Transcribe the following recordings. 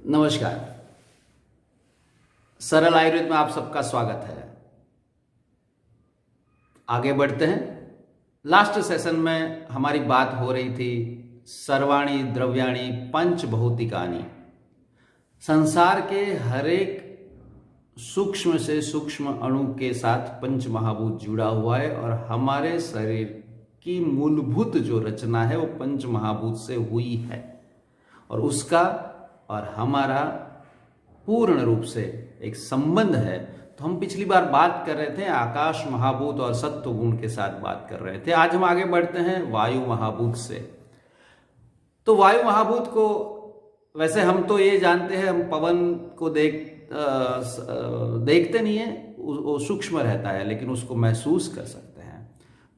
नमस्कार। सरल आयुर्वेद में आप सबका स्वागत है। आगे बढ़ते हैं। लास्ट सेशन में हमारी बात हो रही थी सर्वाणी द्रव्याणी पंच भौतिकानी। संसार के हर एक सूक्ष्म से सूक्ष्म अणु के साथ पंच महाभूत जुड़ा हुआ है और हमारे शरीर की मूलभूत जो रचना है वो पंच महाभूत से हुई है और उसका और हमारा पूर्ण रूप से एक संबंध है। तो हम पिछली बार बात कर रहे थे आकाश महाभूत और सत्व गुण के साथ बात कर रहे थे। आज हम आगे बढ़ते हैं वायु महाभूत से। तो वायु महाभूत को वैसे हम तो ये जानते हैं, हम पवन को देखते नहीं है, वो सूक्ष्म रहता है लेकिन उसको महसूस कर सकते हैं।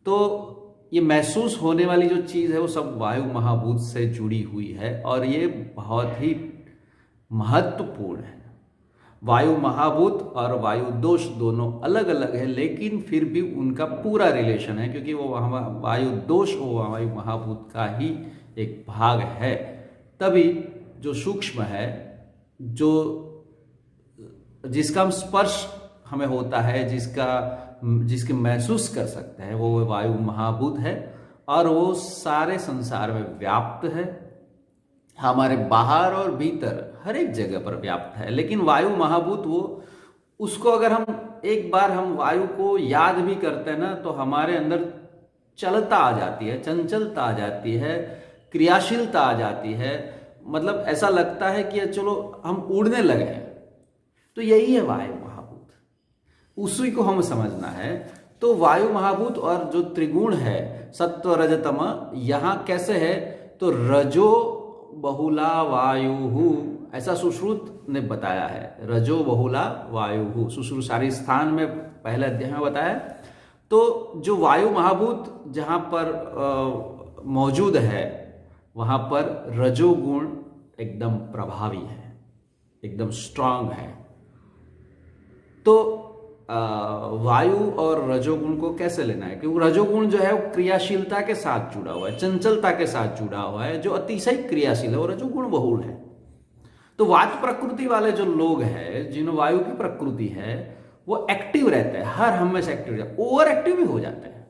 तो ये महसूस होने वाली जो चीज़ है वो सब वायु महाभूत से जुड़ी हुई है और ये बहुत ही महत्वपूर्ण है। वायु महाभूत और वायु दोष दोनों अलग अलग है लेकिन फिर भी उनका पूरा रिलेशन है, क्योंकि वो वायु दोष वो वायु महाभूत का ही एक भाग है। तभी जो सूक्ष्म है, जो जिसका हम स्पर्श हमें होता है, जिसके महसूस कर सकते हैं, वो वायु महाभूत है और वो सारे संसार में व्याप्त है, हमारे बाहर और भीतर हर एक जगह पर व्याप्त है। लेकिन वायु महाभूत वो उसको अगर हम एक बार हम वायु को याद भी करते हैं ना तो हमारे अंदर चलता आ जाती है, चंचलता आ जाती है, क्रियाशीलता आ जाती है। मतलब ऐसा लगता है कि चलो हम उड़ने लगे हैं। तो यही है वायु महाभूत, उसी को हम समझना है। तो वायु महाभूत और जो त्रिगुण है सत्व रज तम, यहाँ कैसे है तो रजो बहुला वायु, ऐसा सुश्रुत ने बताया है। रजो बहुला वायु, सुश्रुत सारी स्थान में पहले अध्याय में बताया। तो जो वायु महाभूत जहाँ पर मौजूद है वहाँ पर रजोगुण एकदम प्रभावी है, एकदम स्ट्रांग है। तो वायु और रजोगुण को कैसे लेना है, क्योंकि रजोगुण जो है वो क्रियाशीलता के साथ जुड़ा हुआ है, चंचलता के साथ जुड़ा हुआ है, जो अतिशय क्रियाशील है और रजोगुण बहुल है। तो वात प्रकृति वाले जो लोग हैं, जिन्हें वायु की प्रकृति है, वो एक्टिव रहते हैं, हर हमेशा एक्टिव रहते हैं, ओवर एक्टिव भी हो जाते हैं।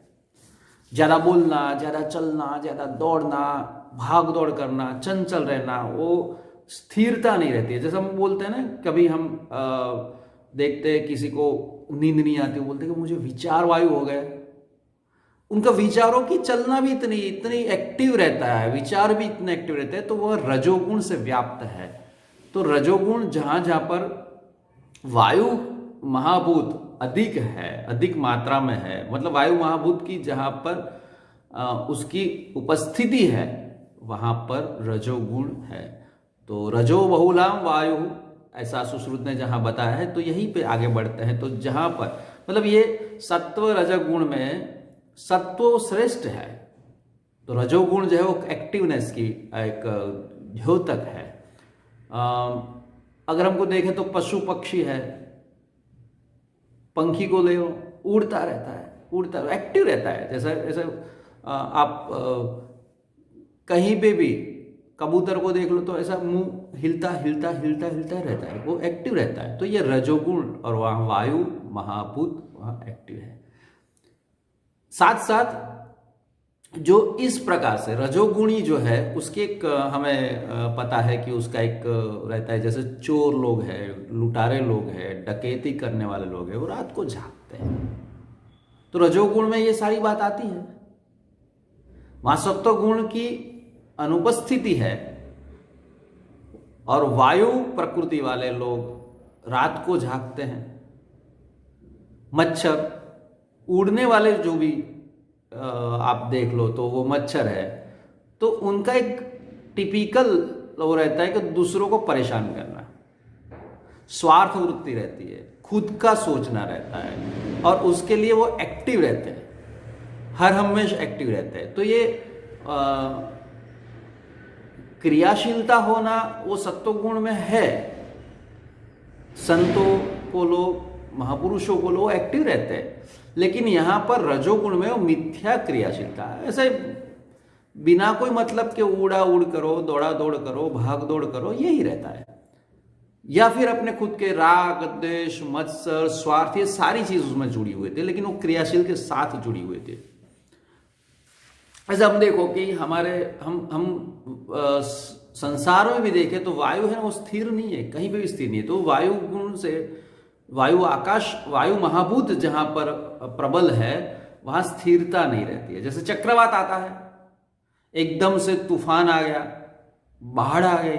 ज्यादा बोलना, ज्यादा चलना, ज्यादा दौड़ना, भाग दौड़ करना, चंचल रहना, वो स्थिरता नहीं रहती है। जैसे हम बोलते हैं ना, कभी हम देखते हैं किसी को नींद नहीं आती, बोलते हैं कि मुझे विचार वायु हो गए। उनका विचारों की चलना भी इतनी एक्टिव रहता है, विचार भी इतने एक्टिव रहते हैं, तो वह रजोगुण से व्याप्त है। तो रजोगुण जहां जहां पर वायु महाभूत अधिक है, अधिक मात्रा में है, मतलब वायु महाभूत की जहां पर उसकी उपस्थिति है वहां पर रजोगुण है। तो रजो बहुलाम वायु, ऐसा सुश्रुत ने जहां बताया है। तो यहीं पे आगे बढ़ते हैं। तो जहां पर मतलब ये सत्व रजोगुण में सत्व श्रेष्ठ है, तो रजोगुण जो है वो एक्टिवनेस की एक द्योतक है। अगर हमको देखें तो पशु पक्षी है, पंखी को ले उड़ता रहता है, एक्टिव रहता है। जैसे आप कहीं पे भी कबूतर को देख लो तो ऐसा मुंह हिलता रहता है, वो एक्टिव रहता है। तो ये रजोगुण और वहां वायु महाभूत वहां एक्टिव है। साथ साथ जो इस प्रकार से रजोगुणी जो है उसके एक हमें पता है कि उसका एक रहता है, जैसे चोर लोग हैं, लुटारे लोग हैं, डकैती करने वाले लोग हैं, वो रात को झांकते हैं। तो रजोगुण में ये सारी बात आती है। वहां सत्वगुण की अनुपस्थिति है और वायु प्रकृति वाले लोग रात को झांकते हैं। मच्छर, उड़ने वाले जो भी आप देख लो तो वो मच्छर है, तो उनका एक टिपिकल वो रहता है कि दूसरों को परेशान करना, स्वार्थ वृत्ति रहती है, खुद का सोचना रहता है और उसके लिए वो एक्टिव रहते हैं, हर हमेशा एक्टिव रहते हैं। तो ये क्रियाशीलता होना वो सत्वगुण में है। संतों को लो, महापुरुषों को लो एक्टिव रहते हैं, लेकिन यहां पर रजोगुण में वो मिथ्या क्रियाशीलता है। ऐसे बिना कोई मतलब के उड़ा उड़ करो, दौड़ा दौड़ करो, भाग दौड़ करो, यही रहता है। या फिर अपने खुद के राग, द्वेष, मत्सर, स्वार्थ, ये सारी चीज उसमें जुड़ी हुए थे, लेकिन वो क्रियाशील के साथ जुड़ी हुए थे। ऐसे हम देखो कि हमारे हम संसार में भी देखें तो वायु है ना, वो स्थिर नहीं है, कहीं पे भी स्थिर नहीं है। तो वायु गुण से वायु आकाश, वायु महाभूत जहां पर प्रबल है वहां स्थिरता नहीं रहती है। जैसे चक्रवात आता है, एकदम से तूफान आ गया, बाढ़ आ गई,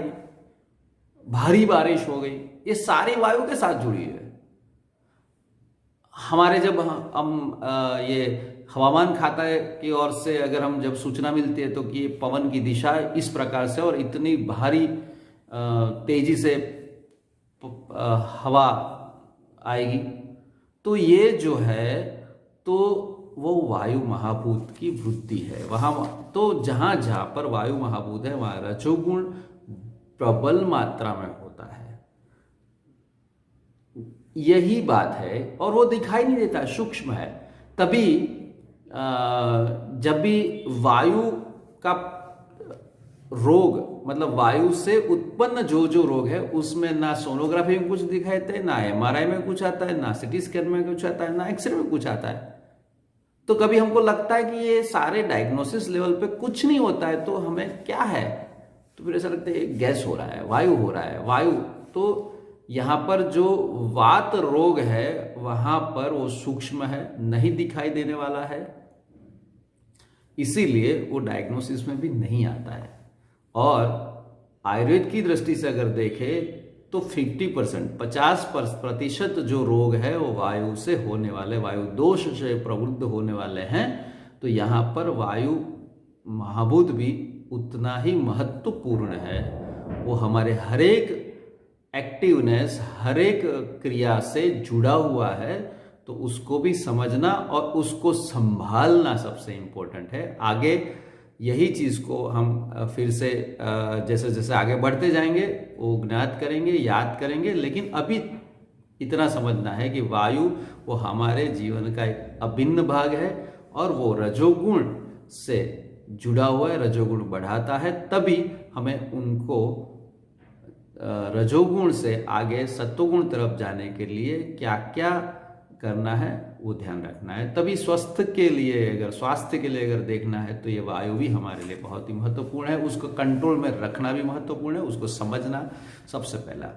भारी बारिश हो गई, ये सारी वायु के साथ जुड़ी है। हमारे जब हम ये हवामान खाता की ओर से अगर हम जब सूचना मिलती है तो कि पवन की दिशा इस प्रकार से और इतनी भारी तेजी से हवा आएगी, तो ये जो है तो वो वायु महाभूत की वृद्धि है। वहां तो जहां जहां पर वायु महाभूत है वहां रजोगुण प्रबल मात्रा में होता है, यही बात है। और वो दिखाई नहीं देता, सूक्ष्म है। तभी जब भी वायु का रोग, मतलब वायु से उत्पन्न जो जो रोग है उसमें ना सोनोग्राफी में कुछ दिखाई देता है, ना एमआरआई में कुछ आता है, ना सीटी स्कैन में कुछ आता है, ना एक्सरे में कुछ आता है। तो कभी हमको लगता है कि ये सारे डायग्नोसिस लेवल पे कुछ नहीं होता है, तो हमें क्या है, तो फिर ऐसा लगता है गैस हो रहा है, वायु हो रहा है, वायु। तो यहां पर जो वात रोग है वहां पर वो सूक्ष्म है, नहीं दिखाई देने वाला है, इसीलिए वो डायग्नोसिस में भी नहीं आता है। और आयुर्वेद की दृष्टि से अगर देखें तो 50% जो रोग है वो वायु से होने वाले, वायु दोष से प्रवृत्त होने वाले हैं। तो यहाँ पर वायु महाभूत भी उतना ही महत्वपूर्ण है। वो हमारे हरेक एक्टिवनेस, हरेक क्रिया से जुड़ा हुआ है, तो उसको भी समझना और उसको संभालना सबसे इंपॉर्टेंट है। आगे यही चीज को हम फिर से जैसे जैसे आगे बढ़ते जाएंगे वो ज्ञात करेंगे, याद करेंगे। लेकिन अभी इतना समझना है कि वायु वो हमारे जीवन का एक अभिन्न भाग है और वो रजोगुण से जुड़ा हुआ है, रजोगुण बढ़ाता है। तभी हमें उनको रजोगुण से आगे सत्वगुण तरफ जाने के लिए क्या क्या करना है वो ध्यान रखना है। तभी स्वास्थ्य के लिए अगर देखना है तो ये वायु भी हमारे लिए बहुत ही महत्वपूर्ण है। उसको कंट्रोल में रखना भी महत्वपूर्ण है, उसको समझना सबसे पहला